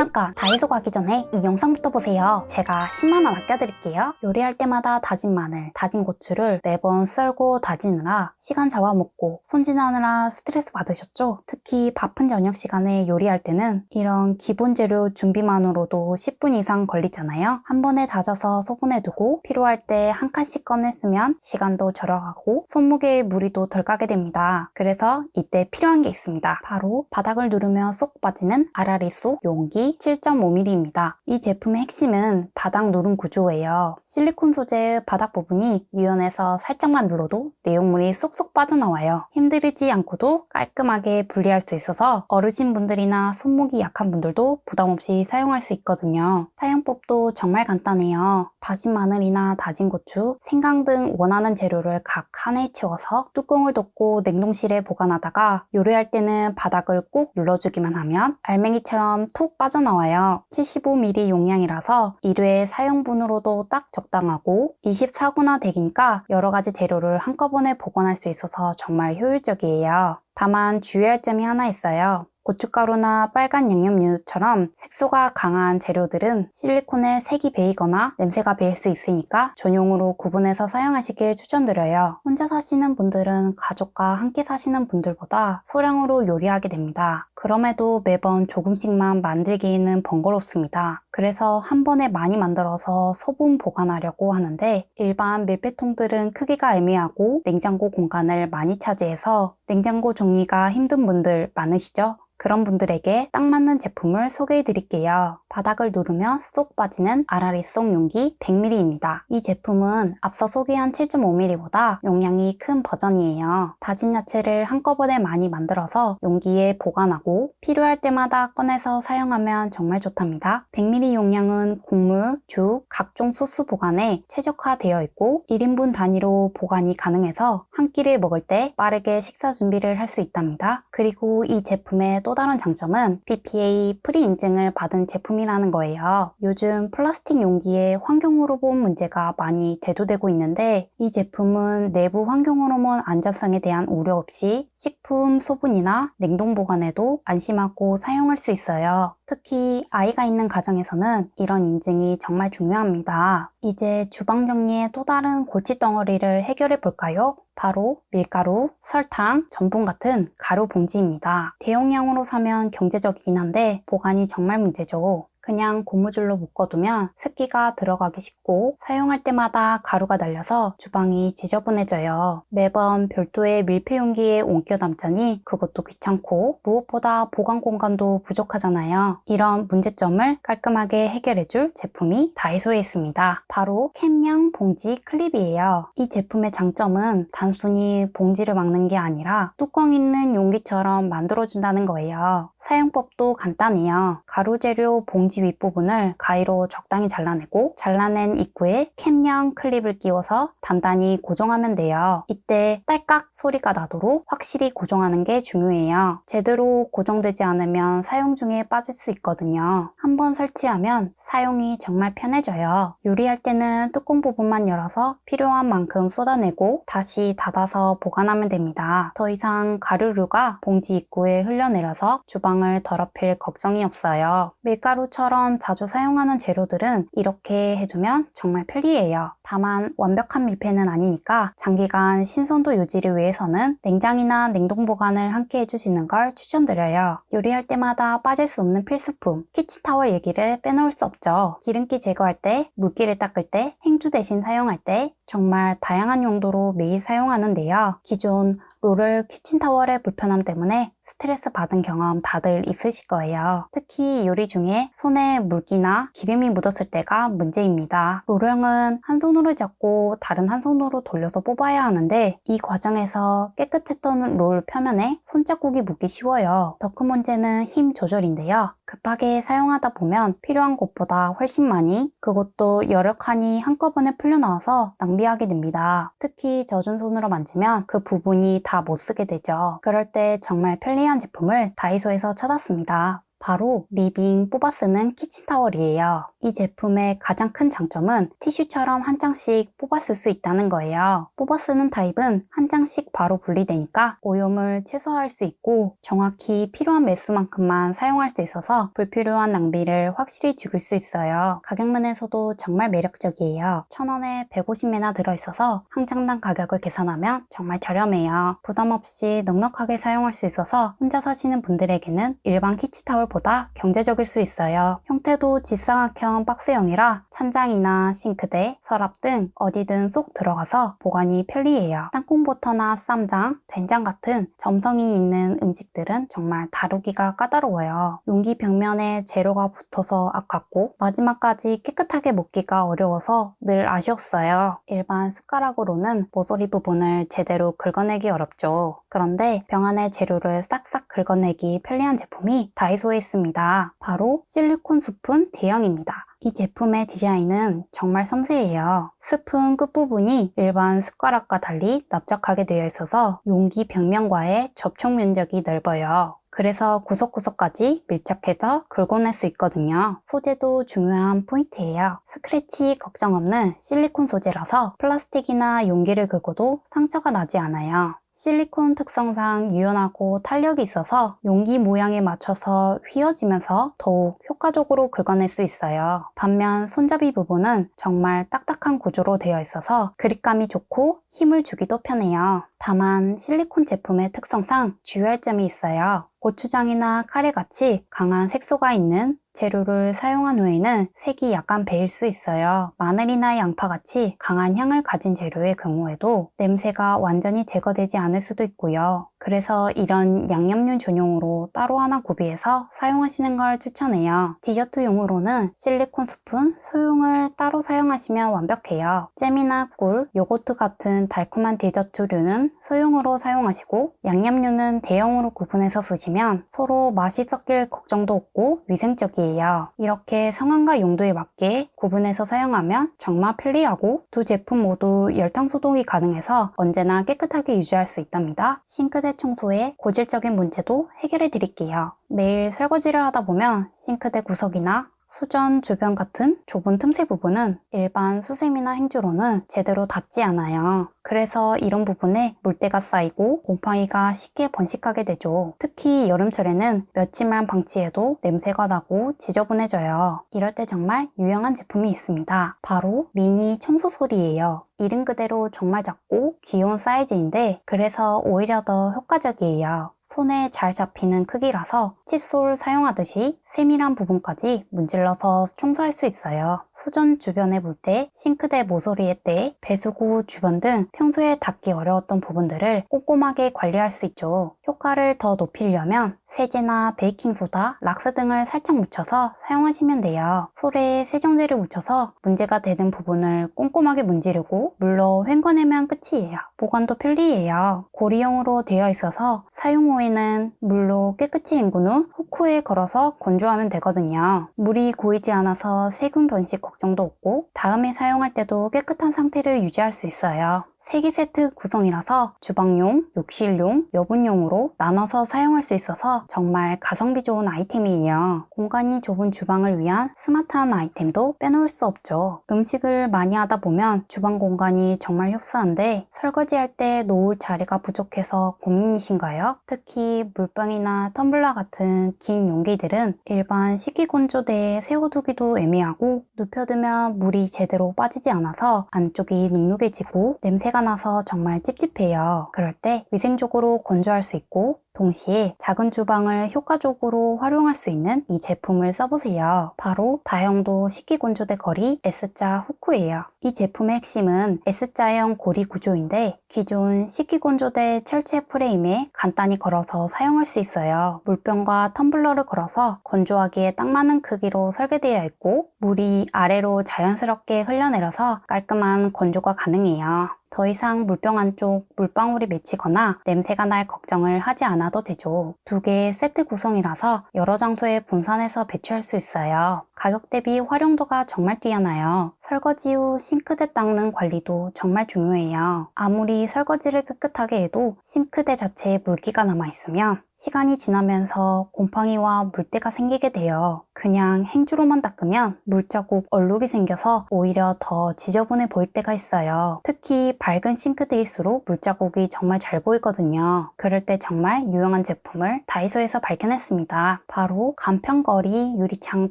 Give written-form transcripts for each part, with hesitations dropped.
잠깐 다이소 가기 전에 이 영상부터 보세요. 제가 10만원 아껴드릴게요. 요리할 때마다 다진 마늘, 다진 고추를 매번 썰고 다지느라 시간 잡아먹고 손질하느라 스트레스 받으셨죠? 특히 바쁜 저녁 시간에 요리할 때는 이런 기본 재료 준비만으로도 10분 이상 걸리잖아요. 한 번에 다져서 소분해두고 필요할 때 한 칸씩 꺼내 쓰면 시간도 절약하고 손목에 무리도 덜 가게 됩니다. 그래서 이때 필요한 게 있습니다. 바로 바닥을 누르면 쏙 빠지는 아라리 속 용기 7.5mm입니다. 이 제품의 핵심은 바닥 누름 구조예요. 실리콘 소재의 바닥 부분이 유연해서 살짝만 눌러도 내용물이 쏙쏙 빠져나와요. 힘들이지 않고도 깔끔하게 분리할 수 있어서 어르신분들이나 손목이 약한 분들도 부담 없이 사용할 수 있거든요. 사용법도 정말 간단해요. 다진 마늘이나 다진 고추, 생강 등 원하는 재료를 각 칸에 채워서 뚜껑을 덮고 냉동실에 보관하다가 요리할 때는 바닥을 꾹 눌러주기만 하면 알맹이처럼 톡 빠져나와요. 75ml 용량이라서 1회 사용분으로도 딱 적당하고 24구나 덱이니까 여러가지 재료를 한꺼번에 보관할 수 있어서 정말 효율적이에요. 다만 주의할 점이 하나 있어요. 고춧가루나 빨간 양념류처럼 색소가 강한 재료들은 실리콘에 색이 배이거나 냄새가 배일 수 있으니까 전용으로 구분해서 사용하시길 추천드려요. 혼자 사시는 분들은 가족과 함께 사시는 분들보다 소량으로 요리하게 됩니다. 그럼에도 매번 조금씩만 만들기에는 번거롭습니다. 그래서 한 번에 많이 만들어서 소분 보관하려고 하는데 일반 밀폐통들은 크기가 애매하고 냉장고 공간을 많이 차지해서 냉장고 정리가 힘든 분들 많으시죠? 그런 분들에게 딱 맞는 제품을 소개해 드릴게요. 바닥을 누르면 쏙 빠지는 아라리 속 용기 100ml입니다. 이 제품은 앞서 소개한 7.5mm보다 용량이 큰 버전이에요. 다진 야채를 한꺼번에 많이 만들어서 용기에 보관하고 필요할 때마다 꺼내서 사용하면 정말 좋답니다. 100ml 용량은 국물, 죽, 각종 소스 보관에 최적화되어 있고 1인분 단위로 보관이 가능해서 한 끼를 먹을 때 빠르게 식사 준비를 할 수 있답니다. 그리고 이 제품의 또 다른 장점은 BPA 프리 인증을 받은 제품이라는 거예요. 요즘 플라스틱 용기에 환경호르몬 문제가 많이 대두되고 있는데 이 제품은 내부 환경호르몬 안전성에 대한 우려 없이 식품 소분이나 냉동 보관에도 안심하고 사용할 수 있어요. 특히 아이가 있는 가정에서는 이런 인증이 정말 중요합니다. 이제 주방 정리의 또 다른 골칫덩어리를 해결해 볼까요? 바로 밀가루, 설탕, 전분 같은 가루 봉지입니다. 대용량으로 사면 경제적이긴 한데 보관이 정말 문제죠. 그냥 고무줄로 묶어두면 습기가 들어가기 쉽고 사용할 때마다 가루가 날려서 주방이 지저분해져요. 매번 별도의 밀폐 용기에 옮겨 담자니 그것도 귀찮고 무엇보다 보관 공간도 부족하잖아요. 이런 문제점을 깔끔하게 해결해줄 제품이 다이소에 있습니다. 바로 캠양 봉지 클립이에요. 이 제품의 장점은 단순히 봉지를 막는 게 아니라 뚜껑 있는 용기처럼 만들어준다는 거예요. 사용법도 간단해요. 가루 재료 봉지 윗부분을 가위로 적당히 잘라내고 잘라낸 입구에 캠양 클립을 끼워서 단단히 고정하면 돼요. 이때 딸깍 소리가 나도록 확실히 고정하는 게 중요해요. 제대로 고정되지 않으면 사용 중에 빠질 수 있거든요. 한번 설치하면 사용이 정말 편해져요. 요리할 때는 뚜껑 부분만 열어서 필요한 만큼 쏟아내고 다시 닫아서 보관하면 됩니다. 더 이상 가루류가 봉지 입구에 흘러내려서 주방을 더럽힐 걱정이 없어요. 밀가루처럼 자주 사용하는 재료들은 이렇게 해두면 정말 편리해요. 다만 완벽한 밀폐는 아니니까 장기간 신선도 유지를 위해서는 냉장이나 냉동 보관을 함께 해주시는 걸 추천드려요. 요리할 때마다 빠질 수 없는 필수품 키친타월 얘기를 빼놓을 수 없죠. 기름기 제거할 때, 물기를 닦을 때, 행주 대신 사용할 때 정말 다양한 용도로 매일 사용하는데요. 기존 롤을 키친타월의 불편함 때문에 스트레스 받은 경험 다들 있으실 거예요. 특히 요리 중에 손에 물기나 기름이 묻었을 때가 문제입니다. 롤형은 한 손으로 잡고 다른 한 손으로 돌려서 뽑아야 하는데 이 과정에서 깨끗했던 롤 표면에 손자국이 묻기 쉬워요. 더 큰 문제는 힘 조절인데요. 급하게 사용하다 보면 필요한 곳보다 훨씬 많이 그것도 여러 칸이 한꺼번에 풀려나와서 낭비하게 됩니다. 특히 젖은 손으로 만지면 그 부분이 다 못 쓰게 되죠. 그럴 때 정말 편리한 제품을 다이소에서 찾았습니다. 바로 리빙 뽑아 쓰는 키친타월이에요. 이 제품의 가장 큰 장점은 티슈처럼 한 장씩 뽑아 쓸 수 있다는 거예요. 뽑아 쓰는 타입은 한 장씩 바로 분리되니까 오염을 최소화할 수 있고 정확히 필요한 매수만큼만 사용할 수 있어서 불필요한 낭비를 확실히 줄일 수 있어요. 가격면에서도 정말 매력적이에요. 1,000원에 150매나 들어있어서 한 장당 가격을 계산하면 정말 저렴해요. 부담없이 넉넉하게 사용할 수 있어서 혼자 사시는 분들에게는 일반 키친타올보다 경제적일 수 있어요. 형태도 직사각형 박스형이라 찬장이나 싱크대, 서랍 등 어디든 쏙 들어가서 보관이 편리해요. 땅콩버터나 쌈장, 된장 같은 점성이 있는 음식들은 정말 다루기가 까다로워요. 용기 벽면에 재료가 붙어서 아깝고 마지막까지 깨끗하게 먹기가 어려워서 늘 아쉬웠어요. 일반 숟가락으로는 모서리 부분을 제대로 긁어내기 어렵죠. 그런데 병 안의 재료를 싹싹 긁어내기 편리한 제품이 다이소에 있습니다. 바로 실리콘 스푼 대형입니다. 이 제품의 디자인은 정말 섬세해요. 스푼 끝부분이 일반 숟가락과 달리 납작하게 되어 있어서 용기 벽면과의 접촉 면적이 넓어요. 그래서 구석구석까지 밀착해서 긁어낼 수 있거든요. 소재도 중요한 포인트예요. 스크래치 걱정 없는 실리콘 소재라서 플라스틱이나 용기를 긁어도 상처가 나지 않아요. 실리콘 특성상 유연하고 탄력이 있어서 용기 모양에 맞춰서 휘어지면서 더욱 효과적으로 긁어낼 수 있어요. 반면 손잡이 부분은 정말 딱딱한 구조로 되어 있어서 그립감이 좋고 힘을 주기도 편해요. 다만 실리콘 제품의 특성상 주의할 점이 있어요. 고추장이나 카레같이 강한 색소가 있는 재료를 사용한 후에는 색이 약간 배일 수 있어요. 마늘이나 양파같이 강한 향을 가진 재료의 경우에도 냄새가 완전히 제거되지 않을 수도 있고요. 그래서 이런 양념류 전용으로 따로 하나 구비해서 사용하시는 걸 추천해요. 디저트용으로는 실리콘 스푼 소용을 따로 사용하시면 완벽해요. 잼이나 꿀, 요거트 같은 달콤한 디저트류는 소용으로 사용하시고 양념류는 대용으로 구분해서 쓰시면 서로 맛이 섞일 걱정도 없고 위생적이에요. 이렇게 상황과 용도에 맞게 구분해서 사용하면 정말 편리하고 두 제품 모두 열탕 소독이 가능해서 언제나 깨끗하게 유지할 수 있답니다. 싱크대 청소에 고질적인 문제도 해결해 드릴게요. 매일 설거지를 하다 보면 싱크대 구석이나 수전 주변 같은 좁은 틈새 부분은 일반 수세미나 행주로는 제대로 닿지 않아요. 그래서 이런 부분에 물때가 쌓이고 곰팡이가 쉽게 번식하게 되죠. 특히 여름철에는 며칠만 방치해도 냄새가 나고 지저분해져요. 이럴 때 정말 유용한 제품이 있습니다. 바로 미니 청소솔이에요. 이름 그대로 정말 작고 귀여운 사이즈인데 그래서 오히려 더 효과적이에요. 손에 잘 잡히는 크기라서 칫솔 사용하듯이 세밀한 부분까지 문질러서 청소할 수 있어요. 수전 주변의 물때, 싱크대 모서리의 때, 배수구 주변 등 평소에 닿기 어려웠던 부분들을 꼼꼼하게 관리할 수 있죠. 효과를 더 높이려면 세제나 베이킹소다, 락스 등을 살짝 묻혀서 사용하시면 돼요. 솔에 세정제를 묻혀서 문제가 되는 부분을 꼼꼼하게 문지르고 물로 헹궈내면 끝이에요. 보관도 편리해요. 고리형으로 되어 있어서 사용 후에는 물로 깨끗이 헹군 후 후크에 걸어서 건조하면 되거든요. 물이 고이지 않아서 세균 번식 걱정도 없고 다음에 사용할 때도 깨끗한 상태를 유지할 수 있어요. 3개 세트 구성이라서 주방용, 욕실용, 여분용으로 나눠서 사용할 수 있어서 정말 가성비 좋은 아이템이에요. 공간이 좁은 주방을 위한 스마트한 아이템도 빼놓을 수 없죠. 음식을 많이 하다 보면 주방 공간이 정말 협소한데 설거지할 때 놓을 자리가 부족해서 고민이신가요? 특히 물병이나 텀블러 같은 긴 용기들은 일반 식기건조대에 세워두기도 애매하고 눕혀두면 물이 제대로 빠지지 않아서 안쪽이 눅눅해지고 냄새가 나서 정말 찝찝해요. 그럴 때 위생적으로 건조할 수 있고 동시에 작은 주방을 효과적으로 활용할 수 있는 이 제품을 써보세요. 바로 다용도 식기건조대 거리 S자 후크예요. 이 제품의 핵심은 S자형 고리 구조인데 기존 식기건조대 철제 프레임에 간단히 걸어서 사용할 수 있어요. 물병과 텀블러를 걸어서 건조하기에 딱 맞는 크기로 설계되어 있고 물이 아래로 자연스럽게 흘러내려서 깔끔한 건조가 가능해요. 더 이상 물병 안쪽 물방울이 맺히거나 냄새가 날 걱정을 하지 않아도 않아도 되죠. 2개의 세트 구성이라서 여러 장소에 분산해서 배치할 수 있어요. 가격 대비 활용도가 정말 뛰어나요. 설거지 후 싱크대 닦는 관리도 정말 중요해요. 아무리 설거지를 깨끗하게 해도 싱크대 자체에 물기가 남아있으면 시간이 지나면서 곰팡이와 물때가 생기게 돼요. 그냥 행주로만 닦으면 물자국, 얼룩이 생겨서 오히려 더 지저분해 보일 때가 있어요. 특히 밝은 싱크대일수록 물자국이 정말 잘 보이거든요. 그럴 때 정말 유용한 제품을 다이소에서 발견했습니다. 바로 간편거리 유리창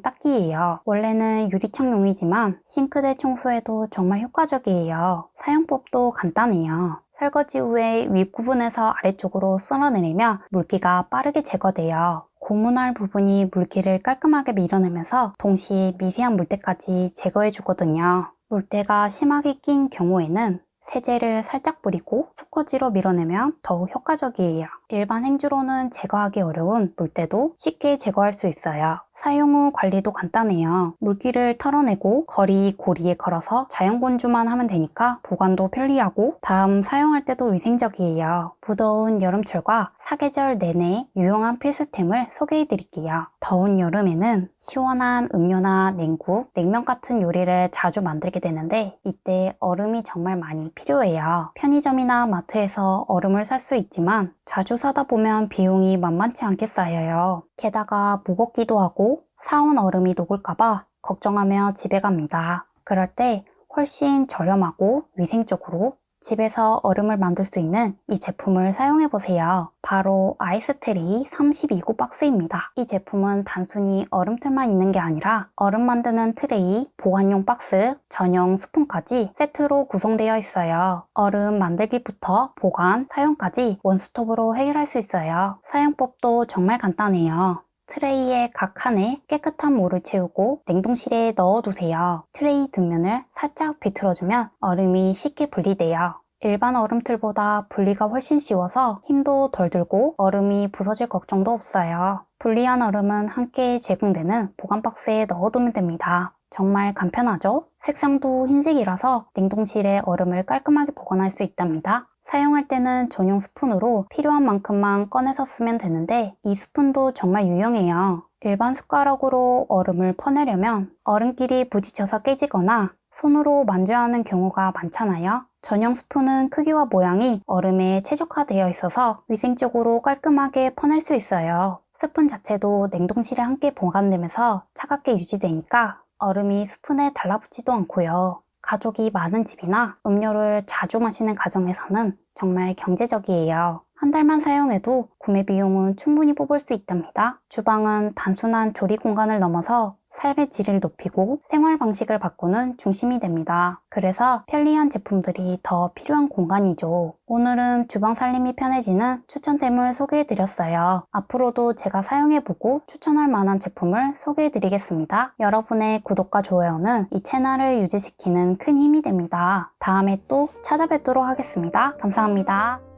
닦기예요. 원래는 유리창용이지만 싱크대 청소에도 정말 효과적이에요. 사용법도 간단해요. 설거지 후에 윗부분에서 아래쪽으로 쓸어내리면 물기가 빠르게 제거돼요. 고문할 부분이 물기를 깔끔하게 밀어내면서 동시에 미세한 물때까지 제거해 주거든요. 물때가 심하게 낀 경우에는 세제를 살짝 뿌리고 스쿼지로 밀어내면 더욱 효과적이에요. 일반 행주로는 제거하기 어려운 물때도 쉽게 제거할 수 있어요. 사용 후 관리도 간단해요. 물기를 털어내고 거리 고리에 걸어서 자연건조만 하면 되니까 보관도 편리하고 다음 사용할 때도 위생적이에요. 무더운 여름철과 사계절 내내 유용한 필수템을 소개해 드릴게요. 더운 여름에는 시원한 음료나 냉국, 냉면 같은 요리를 자주 만들게 되는데 이때 얼음이 정말 많이 필요해요. 편의점이나 마트에서 얼음을 살 수 있지만 자주 사다 보면 비용이 만만치 않게 쌓여요. 게다가 무겁기도 하고 사온 얼음이 녹을까봐 걱정하며 집에 갑니다. 그럴 때 훨씬 저렴하고 위생적으로 집에서 얼음을 만들 수 있는 이 제품을 사용해보세요. 바로 아이스트레이 32구 박스입니다. 이 제품은 단순히 얼음틀만 있는 게 아니라 얼음 만드는 트레이, 보관용 박스, 전용 스푼까지 세트로 구성되어 있어요. 얼음 만들기부터 보관, 사용까지 원스톱으로 해결할 수 있어요. 사용법도 정말 간단해요. 트레이의 각 칸에 깨끗한 물을 채우고 냉동실에 넣어두세요. 트레이 뒷면을 살짝 비틀어주면 얼음이 쉽게 분리돼요. 일반 얼음틀보다 분리가 훨씬 쉬워서 힘도 덜 들고 얼음이 부서질 걱정도 없어요. 분리한 얼음은 함께 제공되는 보관 박스에 넣어두면 됩니다. 정말 간편하죠? 색상도 흰색이라서 냉동실에 얼음을 깔끔하게 보관할 수 있답니다. 사용할 때는 전용 스푼으로 필요한 만큼만 꺼내서 쓰면 되는데 이 스푼도 정말 유용해요. 일반 숟가락으로 얼음을 퍼내려면 얼음끼리 부딪혀서 깨지거나 손으로 만져야 하는 경우가 많잖아요. 전용 스푼은 크기와 모양이 얼음에 최적화되어 있어서 위생적으로 깔끔하게 퍼낼 수 있어요. 스푼 자체도 냉동실에 함께 보관되면서 차갑게 유지되니까 얼음이 스푼에 달라붙지도 않고요. 가족이 많은 집이나 음료를 자주 마시는 가정에서는 정말 경제적이에요. 한 달만 사용해도 구매 비용은 충분히 뽑을 수 있답니다. 주방은 단순한 조리 공간을 넘어서 삶의 질을 높이고 생활 방식을 바꾸는 중심이 됩니다. 그래서 편리한 제품들이 더 필요한 공간이죠. 오늘은 주방 살림이 편해지는 추천템을 소개해드렸어요. 앞으로도 제가 사용해보고 추천할 만한 제품을 소개해드리겠습니다. 여러분의 구독과 좋아요는 이 채널을 유지시키는 큰 힘이 됩니다. 다음에 또 찾아뵙도록 하겠습니다. 감사합니다.